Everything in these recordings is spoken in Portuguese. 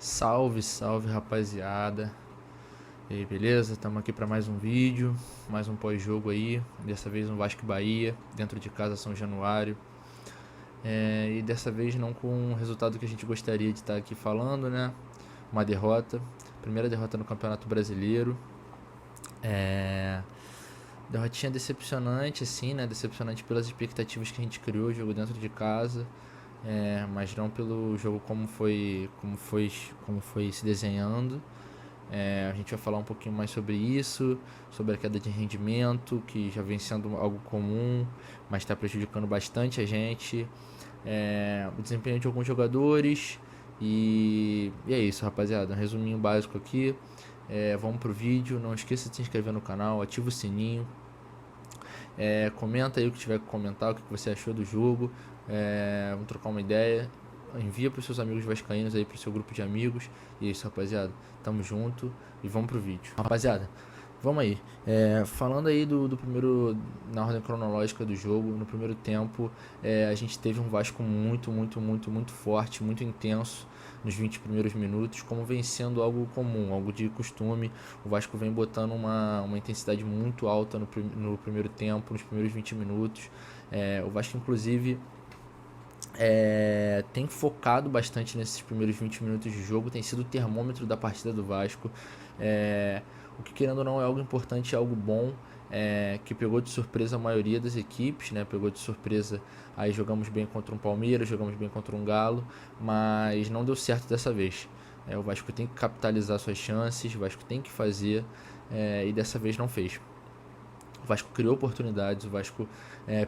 Salve, salve rapaziada. E aí, beleza? Estamos aqui para mais um vídeo, mais um pós-jogo aí. Dessa vez um Vasco e Bahia, dentro de casa São Januário. E dessa vez não com o resultado que a gente gostaria de estar aqui falando, né? Uma derrota, primeira derrota no Campeonato Brasileiro. Derrotinha decepcionante, assim, né? Decepcionante pelas expectativas que a gente criou, jogo dentro de casa. Mas não pelo jogo como foi se desenhando. A gente vai falar um pouquinho mais sobre isso, sobre a queda de rendimento, que já vem sendo algo comum, mas está prejudicando bastante a gente. O desempenho de alguns jogadores. E é isso, rapaziada. Um resuminho básico aqui. Vamos pro vídeo. Não esqueça de se inscrever no canal, ativa o sininho. Comenta aí o que tiver que comentar, o que você achou do jogo. Vamos trocar uma ideia. Envia para os seus amigos vascaínos aí, para o seu grupo de amigos. E é isso, rapaziada. Tamo junto e vamos pro vídeo. Rapaziada, vamos aí. Falando aí do primeiro, na ordem cronológica do jogo, no primeiro tempo, a gente teve um Vasco muito forte, muito intenso nos 20 primeiros minutos, como vem sendo algo comum, algo de costume. O Vasco vem botando uma intensidade muito alta no primeiro tempo, nos primeiros 20 minutos. O Vasco, inclusive, tem focado bastante nesses primeiros 20 minutos de jogo, tem sido o termômetro da partida do Vasco. O que, querendo ou não, é algo importante, é algo bom, que pegou de surpresa a maioria das equipes, né? Pegou de surpresa, aí jogamos bem contra um Palmeiras, jogamos bem contra um Galo, mas não deu certo dessa vez. O Vasco tem que capitalizar suas chances, o Vasco tem que fazer, e dessa vez não fez. O Vasco criou oportunidades, o Vasco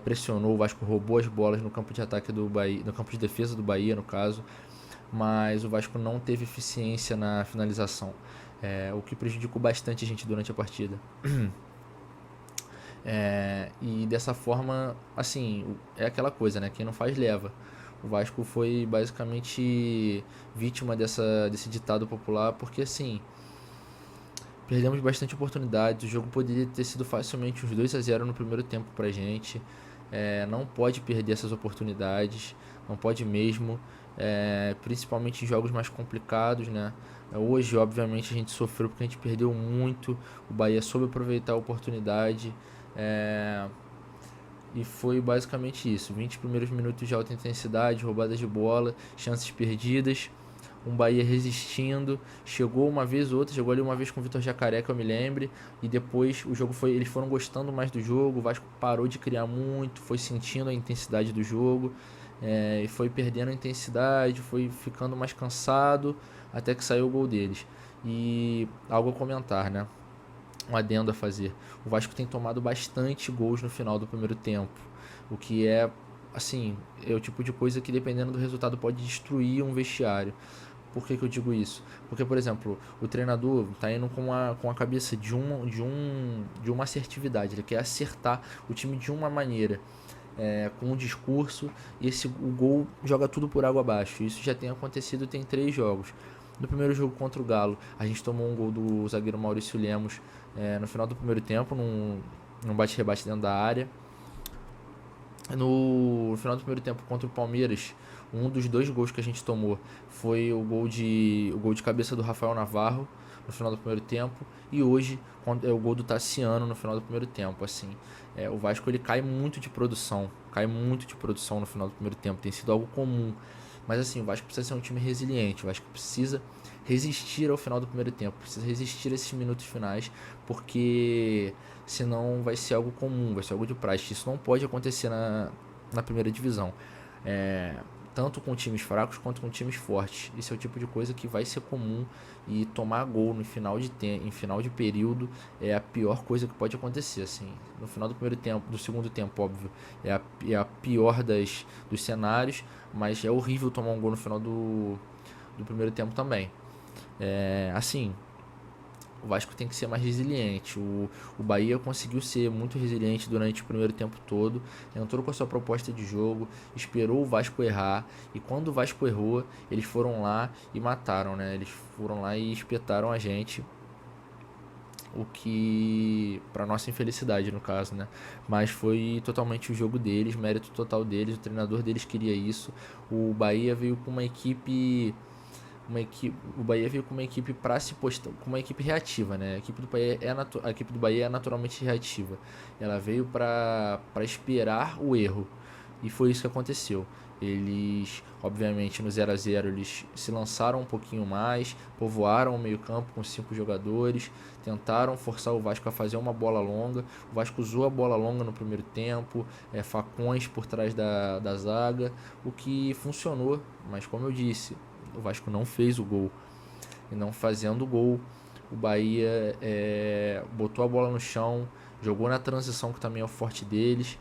pressionou, o Vasco roubou as bolas no campo de ataque do Bahia, no campo de defesa do Bahia, no caso, mas o Vasco não teve eficiência na finalização, o que prejudicou bastante a gente durante a partida. E dessa forma, assim, é aquela coisa, né? Quem não faz, leva. O Vasco foi basicamente vítima desse ditado popular, porque assim, perdemos bastante oportunidades. O jogo poderia ter sido facilmente uns 2-0 no primeiro tempo pra gente. Não pode perder essas oportunidades, não pode mesmo, principalmente em jogos mais complicados, né? Hoje, obviamente, a gente sofreu porque a gente perdeu muito. O Bahia soube aproveitar a oportunidade, e foi basicamente isso. 20 primeiros minutos de alta intensidade, roubadas de bola, chances perdidas. Um Bahia resistindo, chegou uma vez ou outra, chegou ali uma vez com o Vitor Jacaré, que eu me lembre, e depois o jogo eles foram gostando mais do jogo, o Vasco parou de criar muito, foi sentindo a intensidade do jogo, e foi perdendo a intensidade, foi ficando mais cansado, até que saiu o gol deles. E algo a comentar, né? Um adendo a fazer. O Vasco tem tomado bastante gols no final do primeiro tempo, o que assim, é o tipo de coisa que, dependendo do resultado, pode destruir um vestiário. Por que eu digo isso? Porque, por exemplo, o treinador está indo com a cabeça de uma assertividade. Ele quer acertar o time de uma maneira, com um discurso, e o gol joga tudo por água abaixo. Isso já tem acontecido, tem 3 jogos. No primeiro jogo contra o Galo, a gente tomou um gol do zagueiro Maurício Lemos, no final do primeiro tempo, num bate-rebate dentro da área. No final do primeiro tempo contra o Palmeiras, um dos 2 gols que a gente tomou foi o gol de cabeça do Rafael Navarro no final do primeiro tempo, e hoje é o gol do Tassiano no final do primeiro tempo. Assim, o Vasco ele cai muito de produção no final do primeiro tempo, tem sido algo comum. Mas assim, o Vasco precisa ser um time resiliente, o Vasco precisa resistir ao final do primeiro tempo, precisa resistir a esses minutos finais, porque senão vai ser algo comum, vai ser algo de praxe. Isso não pode acontecer na primeira divisão, tanto com times fracos quanto com times fortes. Esse é o tipo de coisa que vai ser comum, e tomar gol no final em final de período é a pior coisa que pode acontecer. Assim, no final do primeiro tempo, do segundo tempo, óbvio, é a pior dos cenários, mas é horrível tomar um gol no final do primeiro tempo também. Assim, o Vasco tem que ser mais resiliente. O Bahia conseguiu ser muito resiliente durante o primeiro tempo todo, entrou com a sua proposta de jogo, esperou o Vasco errar, e quando o Vasco errou, eles foram lá e mataram, né? Eles foram lá e espetaram a gente, o que, para nossa infelicidade no caso, né? Mas foi totalmente o jogo deles, mérito total deles, o treinador deles queria isso. O Bahia veio com uma equipe o Bahia veio com uma equipe para se postar, com uma equipe reativa, né? A equipe do Bahia é naturalmente reativa. Ela veio para esperar o erro. E foi isso que aconteceu. Eles, obviamente, no 0 a 0 eles se lançaram um pouquinho mais, povoaram o meio-campo com 5 jogadores, tentaram forçar o Vasco a fazer uma bola longa. O Vasco usou a bola longa no primeiro tempo, facões por trás da zaga, o que funcionou, mas como eu disse, o Vasco não fez o gol. E não fazendo o gol, o Bahia botou a bola no chão, jogou na transição, que também é o forte deles.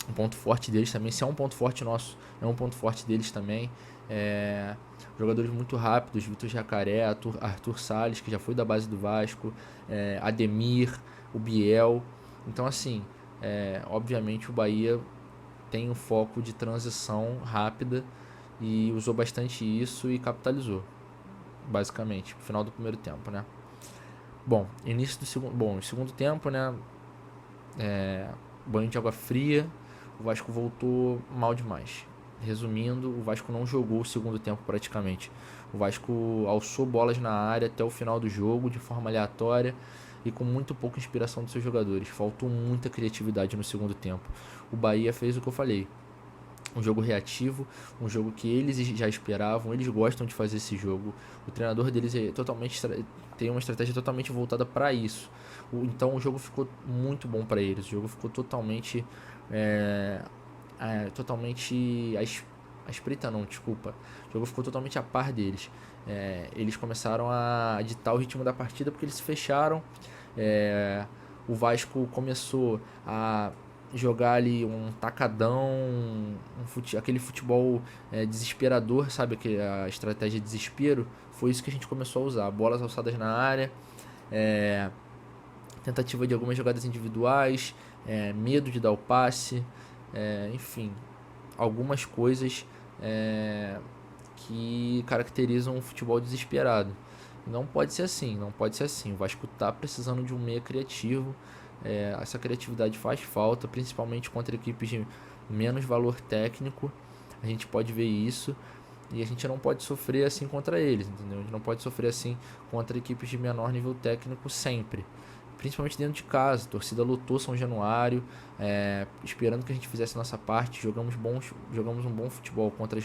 Um ponto forte deles também, se é um ponto forte nosso, é um ponto forte deles também. Jogadores muito rápidos, Vitor Jacaré, Arthur Salles, que já foi da base do Vasco, Ademir, o Biel. Então, assim, obviamente o Bahia tem um foco de transição rápida e usou bastante isso e capitalizou, basicamente, no final do primeiro tempo, né? Bom, início do segundo tempo, né? Banho de água fria, o Vasco voltou mal demais. Resumindo, o Vasco não jogou o segundo tempo praticamente. O Vasco alçou bolas na área até o final do jogo de forma aleatória e com muito pouca inspiração dos seus jogadores. Faltou muita criatividade no segundo tempo. O Bahia fez o que eu falei. Um jogo reativo, um jogo que eles já esperavam, eles gostam de fazer esse jogo. O treinador deles tem uma estratégia totalmente voltada para isso. Então o jogo ficou muito bom para eles. O jogo ficou totalmente totalmente a espreita não, desculpa. O jogo ficou totalmente a par deles. Eles começaram a ditar o ritmo da partida porque eles se fecharam. O Vasco começou a jogar ali um tacadão, aquele futebol desesperador, sabe? A estratégia de desespero. Foi isso que a gente começou a usar. Bolas alçadas na área, tentativa de algumas jogadas individuais, medo de dar o passe, enfim, algumas coisas que caracterizam um futebol desesperado. Não pode ser assim, não pode ser assim. O Vasco está precisando de um meia criativo. Essa criatividade faz falta, principalmente contra equipes de menos valor técnico. A gente pode ver isso e a gente não pode sofrer assim contra eles, entendeu? A gente não pode sofrer assim contra equipes de menor nível técnico sempre, principalmente dentro de casa. A torcida lotou São Januário, esperando que a gente fizesse a nossa parte. Jogamos um bom futebol contra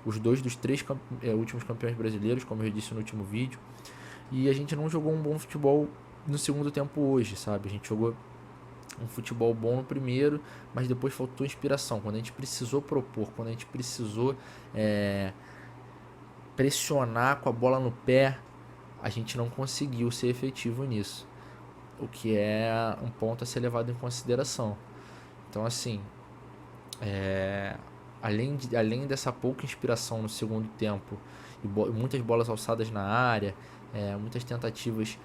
os 2 dos 3 últimos campeões brasileiros, como eu disse no último vídeo, e a gente não jogou um bom futebol no segundo tempo hoje, sabe? A gente jogou um futebol bom no primeiro, mas depois faltou inspiração. Quando a gente precisou propor, quando a gente precisou pressionar com a bola no pé, a gente não conseguiu ser efetivo nisso, o que é um ponto a ser levado em consideração. Então, assim, além dessa pouca inspiração no segundo tempo e muitas bolas alçadas na área, muitas tentativas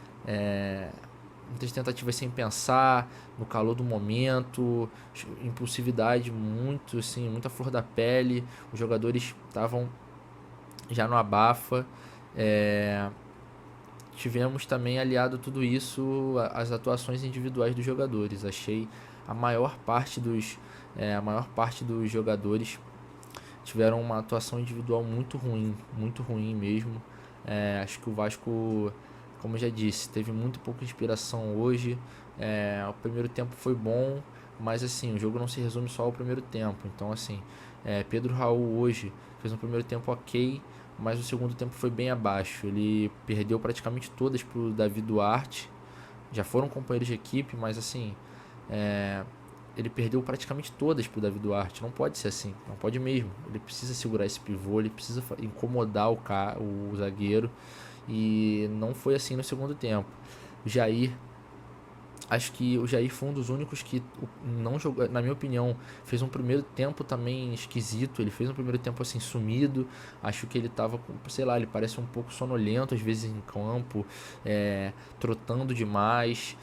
sem pensar, no calor do momento, impulsividade muita flor da pele. Os jogadores estavam já no abafa. Tivemos também aliado tudo isso às atuações individuais dos jogadores. Achei a maior parte dos jogadores tiveram uma atuação individual muito ruim mesmo. Acho que o Vasco, como eu já disse, teve muito pouca inspiração hoje. O primeiro tempo foi bom, mas assim, o jogo não se resume só ao primeiro tempo. Então, assim, Pedro Raul hoje fez um primeiro tempo ok, mas o segundo tempo foi bem abaixo. Ele perdeu praticamente todas pro Davi Duarte. Já foram companheiros de equipe, mas assim, ele perdeu praticamente todas pro Davi Duarte. Não pode ser assim, não pode mesmo. Ele precisa segurar esse pivô, ele precisa incomodar o zagueiro, e não foi assim no segundo tempo. O Jair, acho que o Jair foi um dos únicos que não jogou, na minha opinião, fez um primeiro tempo também esquisito. Ele fez um primeiro tempo assim sumido. Acho que ele tava, sei lá, ele parece um pouco sonolento às vezes em campo, trotando demais.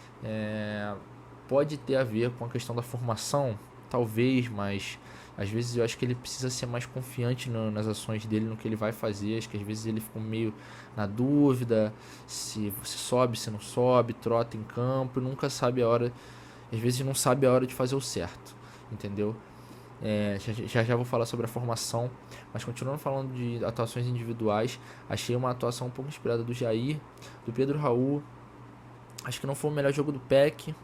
Pode ter a ver com a questão da formação, talvez, mas às vezes eu acho que ele precisa ser mais confiante nas ações dele, no que ele vai fazer. Acho que às vezes ele ficou meio na dúvida se sobe, se não sobe, trota em campo, nunca sabe a hora, às vezes não sabe a hora de fazer o certo, entendeu? Já vou falar sobre a formação, mas continuando falando de atuações individuais, achei uma atuação um pouco inspirada do Jair, do Pedro Raul. Acho que não foi o melhor jogo do Peck,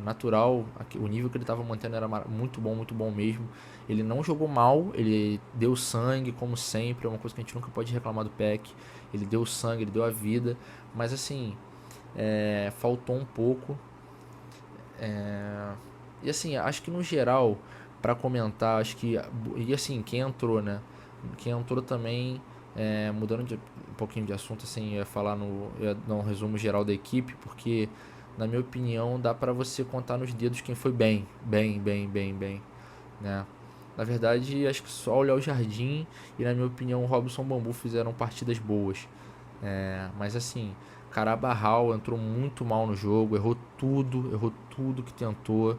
natural, o nível que ele estava mantendo era muito bom mesmo. Ele não jogou mal, ele deu sangue, como sempre, é uma coisa que a gente nunca pode reclamar do Peck. Ele deu sangue, ele deu a vida, mas assim, faltou um pouco. E assim, acho que no geral, para comentar, acho que. E assim, quem entrou, né? Quem entrou também, mudando um pouquinho de assunto, assim, ia dar um resumo geral da equipe, porque, na minha opinião, dá para você contar nos dedos quem foi bem, né? Na verdade, acho que só o Léo Jardim e, na minha opinião, o Robson Bambu fizeram partidas boas. Mas assim, Carabarral entrou muito mal no jogo, errou tudo que tentou.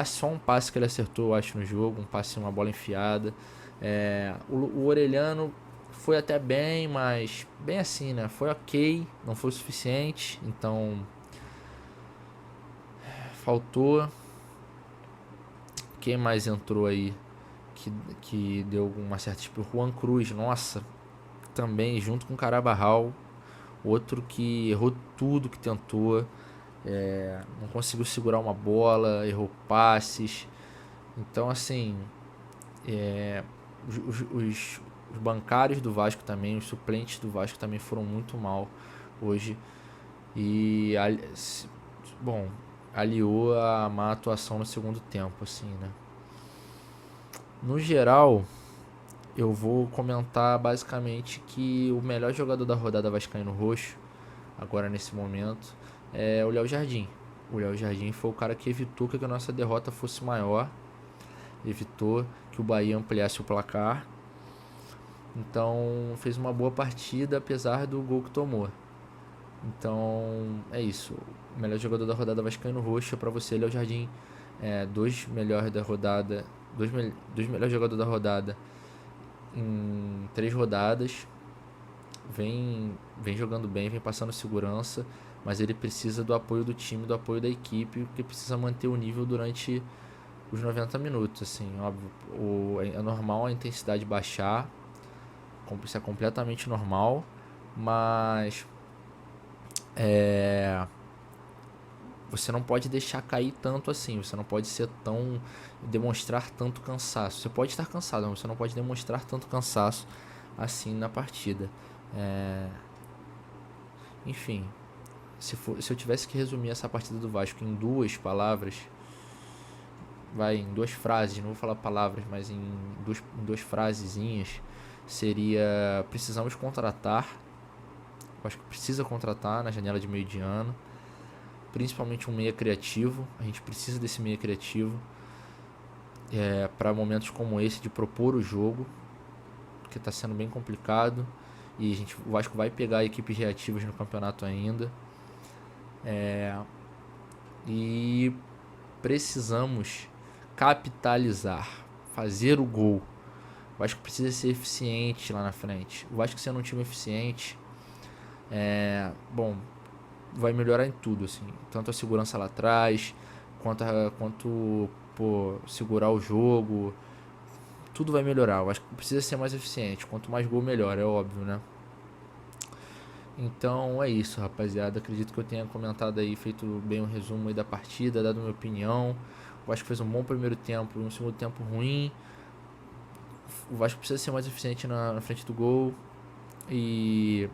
Só um passe que ele acertou, eu acho, no jogo, um passe, uma bola enfiada. O Orelhano foi até bem, mas bem assim, né? Foi ok, não foi o suficiente, então faltou. Quem mais entrou aí que deu uma certa, tipo, Juan Cruz, nossa, também junto com Carabarral, outro que errou tudo que tentou, não conseguiu segurar uma bola, errou passes. Então, assim, os bancários do Vasco também, os suplentes do Vasco também foram muito mal hoje. E, bom, aliou a má atuação no segundo tempo, assim, né? No geral, eu vou comentar basicamente que o melhor jogador da rodada vascaíno roxo, agora nesse momento, é o Léo Jardim. O Léo Jardim foi o cara que evitou que a nossa derrota fosse maior, evitou que o Bahia ampliasse o placar. Então fez uma boa partida apesar do gol que tomou. Então é isso. O melhor jogador da rodada vascaíno roxo para você, Léo Jardim. Dois melhores da rodada, dois melhores jogadores da rodada em 3 rodadas. Vem jogando bem, vem passando segurança, mas ele precisa do apoio do time, do apoio da equipe, porque precisa manter o nível durante os 90 minutos, assim, óbvio. É normal a intensidade baixar, isso é completamente normal, mas você não pode deixar cair tanto assim, você não pode demonstrar tanto cansaço. Você pode estar cansado, mas você não pode demonstrar tanto cansaço assim na partida. Enfim, se eu tivesse que resumir essa partida do Vasco em 2 palavras, em 2 frases, não vou falar palavras, mas em duas frasezinhas, seria: precisamos contratar. O Vasco precisa contratar na janela de meio de ano, principalmente um meia criativo. A gente precisa desse meia criativo para momentos como esse, de propor o jogo, que está sendo bem complicado. E o Vasco vai pegar equipes reativas no campeonato ainda. E precisamos capitalizar, fazer o gol. O Vasco precisa ser eficiente lá na frente. O Vasco sendo um time eficiente, vai melhorar em tudo, assim, tanto a segurança lá atrás, quanto segurar o jogo, tudo vai melhorar. O Vasco precisa ser mais eficiente, quanto mais gol melhor, é óbvio, né? Então é isso, rapaziada. Acredito que eu tenha comentado aí, feito bem um resumo aí da partida, dado minha opinião. O Vasco fez um bom primeiro tempo e um segundo tempo ruim. O Vasco precisa ser mais eficiente na frente do gol. E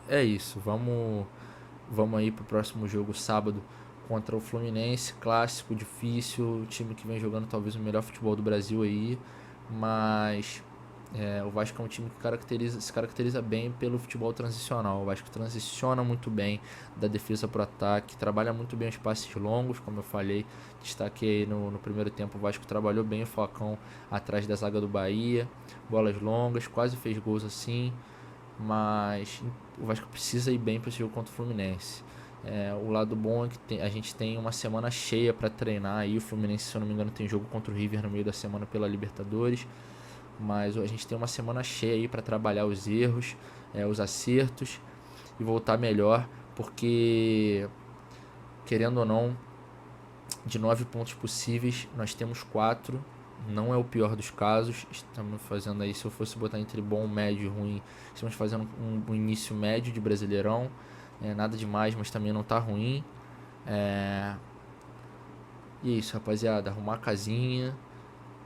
é isso. Vamos aí pro próximo jogo sábado contra o Fluminense. Clássico, difícil. Time que vem jogando talvez o melhor futebol do Brasil aí. Mas o Vasco é um time que se caracteriza bem pelo futebol transicional. O Vasco transiciona muito bem da defesa para o ataque, trabalha muito bem os passes longos, como eu falei, destaquei no primeiro tempo. O Vasco trabalhou bem o Falcão atrás da zaga do Bahia, bolas longas, quase fez gols assim, mas o Vasco precisa ir bem para esse jogo contra o Fluminense. O lado bom é que a gente tem uma semana cheia para treinar aí. O Fluminense, se eu não me engano, tem jogo contra o River no meio da semana pela Libertadores. Mas a gente tem uma semana cheia aí para trabalhar os erros, os acertos e voltar melhor, porque, querendo ou não, De 9 pontos possíveis, nós temos 4. Não é o pior dos casos. Estamos fazendo aí, se eu fosse botar entre bom, médio e ruim, estamos fazendo um início médio de Brasileirão. Nada demais, mas também não tá ruim. E é isso, rapaziada. Arrumar a casinha,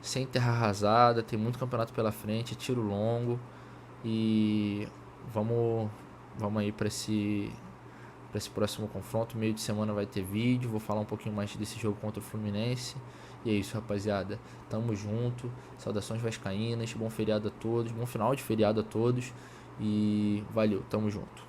sem terra arrasada. Tem muito campeonato pela frente, tiro longo. E vamos aí para esse próximo confronto. Meio de semana vai ter vídeo. Vou falar um pouquinho mais desse jogo contra o Fluminense. E é isso, rapaziada. Tamo junto. Saudações vascaínas. Bom feriado a todos. Bom final de feriado a todos. E valeu, tamo junto.